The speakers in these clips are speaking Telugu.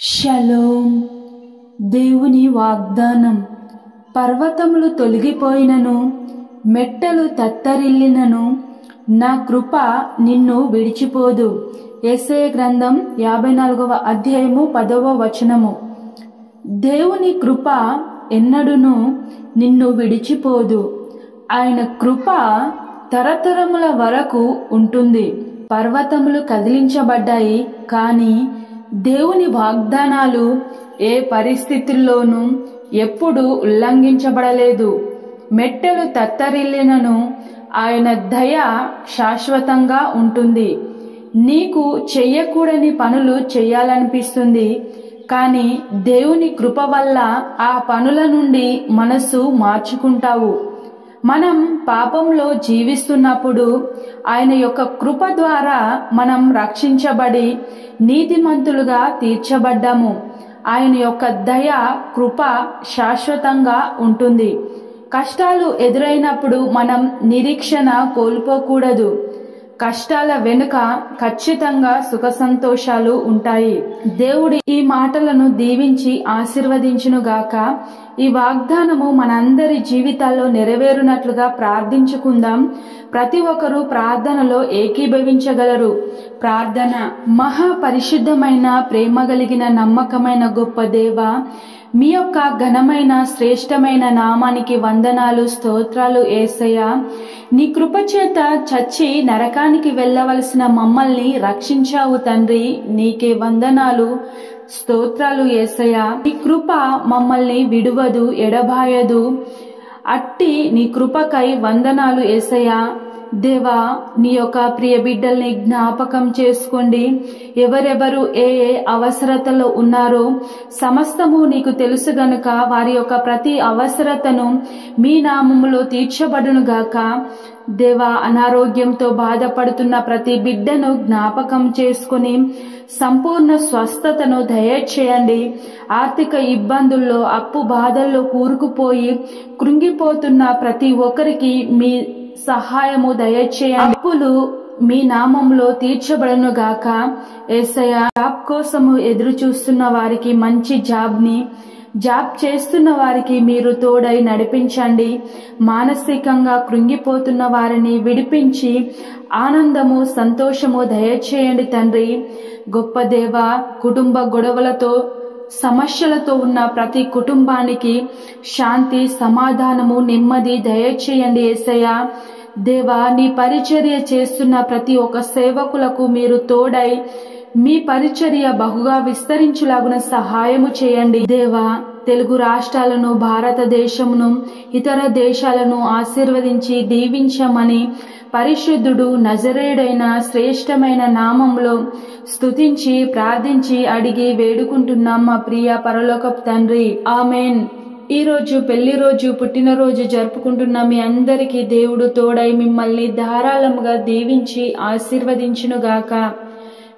షలోం. దేవుని వాగ్దానం. పర్వతములు తొలగిపోయినను, మెట్టలు తత్తరిల్లినను, నా కృప నిన్ను విడిచిపోదు. యెషయా గ్రంథం 54వ అధ్యాయము 10వ వచనము. దేవుని కృప ఎన్నడును నిన్ను విడిచిపోదు. ఆయన కృప తరతరముల వరకు ఉంటుంది. పర్వతములు కదిలించబడ్డాయి, కానీ దేవుని వాగ్దానాలు ఏ పరిస్థితుల్లోనూ ఎప్పుడూ ఉల్లంఘించబడలేదు. మెట్టలు తత్తరిల్లినను ఆయన దయ శాశ్వతంగా ఉంటుంది. నీకు చెయ్యకూడని పనులు చెయ్యాలనిపిస్తుంది, కానీ దేవుని కృప వల్ల ఆ పనుల నుండి మనసు మార్చుకుంటావు. మనం పాపంలో జీవిస్తున్నప్పుడు ఆయన యొక్క కృప ద్వారా మనం రక్షించబడి నీతిమంతులుగా తీర్చబడ్డాము. ఆయన యొక్క దయ, కృప శాశ్వతంగా ఉంటుంది. కష్టాలు ఎదురైనప్పుడు మనం నిరీక్షణ కోల్పోకూడదు. కష్టాల వెనుక ఖచ్చితంగా సుఖ సంతోషాలు ఉంటాయి. దేవుడు ఈ మాటలను దీవించి ఆశీర్వదించునుగాక. ఈ వాగ్దానము మనందరి జీవితాల్లో నెరవేరునట్లుగా ప్రార్థించుకుందాం. ప్రతి ఒక్కరూ ప్రార్థనలో ఏకీభవించగలరు. ప్రార్థన. మహాపరిశుద్ధమైన, ప్రేమ కలిగిన, నమ్మకమైన గొప్ప దేవా, మీ యొక్క ఘనమైన శ్రేష్టమైన నామానికి వందనాలు, స్తోత్రాలు యేసయ్యా. నీ కృపచేత చచ్చి నరకానికి వెళ్ళవలసిన మమ్మల్ని రక్షించావు తండ్రి. నీకే వందనాలు, స్తోత్రాలు యేసయ్యా. నీ కృప మమ్మల్ని విడువదు, ఎడబాయదు. అట్టి నీ కృపకై వందనాలు యేసయ్యా. దేవా, నీ యొక్క ప్రియ బిడ్డల్ని జ్ఞాపకం చేసుకోండి. ఎవరెవరు ఏ ఏ అవసరతలో ఉన్నారో సమస్తము నీకు తెలుసు గనుక వారి యొక్క ప్రతి అవసరతను మీ నామములో తీర్చబడునుగాక. దేవా, అనారోగ్యంతో బాధపడుతున్న ప్రతి బిడ్డను జ్ఞాపకం చేసుకుని సంపూర్ణ స్వస్థతను దయచేయండి. ఆర్థిక ఇబ్బందుల్లో, అప్పు బాధల్లో కూరుకుపోయి కృంగిపోతున్న ప్రతి ఒక్కరికి మీ సహాయము దయచేయండి. అప్పులు మీ నామంలో తీర్చబడను గాక. యేసయ్యా, జాబ్ కోసము ఎదురు చూస్తున్న వారికి మంచి జాబ్ చేస్తున్న వారికి మీరు తోడై నడిపించండి. మానసికంగా కృంగిపోతున్న వారిని విడిపించి ఆనందము, సంతోషము దయచేయండి తండ్రి. గొప్ప దేవా, కుటుంబ గొడవలతో, సమస్యలతో ఉన్న ప్రతి కుటుంబానికి శాంతి, సమాధానము, నెమ్మది దయచేయండి యేసయ్యా. దేవా, నీ పరిచర్య చేస్తున్న ప్రతి ఒక్క సేవకులకు మీరు తోడై మీ పరిచర్య బహుగా విస్తరించులాగున సహాయము చేయండి. దేవా, తెలుగు రాష్ట్రాలను, భారతదేశమును, ఇతర దేశాలను ఆశీర్వదించి దీవించమని పరిశుద్ధుడు, నజరేయుడైన శ్రేష్టమైన నామంలో స్తుతించి ప్రార్థించి అడిగి వేడుకుంటున్నాం మా ప్రియ పరలోకపు తండ్రి. ఆమెన్. ఈ రోజు పెళ్లి రోజు, పుట్టినరోజు జరుపుకుంటున్న మీ అందరికీ దేవుడు తోడై మిమ్మల్ని ధారాళముగా దీవించి ఆశీర్వదించునుగాక.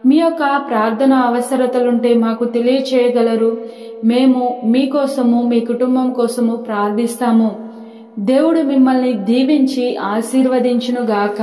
మీ యొక్క ప్రార్థన అవసరతలుంటే మాకు తెలియచేయగలరు. మేము మీకోసము, మీ కుటుంబం కోసము ప్రార్థిస్తాము. దేవుడు మిమ్మల్ని దీవించి ఆశీర్వదించునుగాక.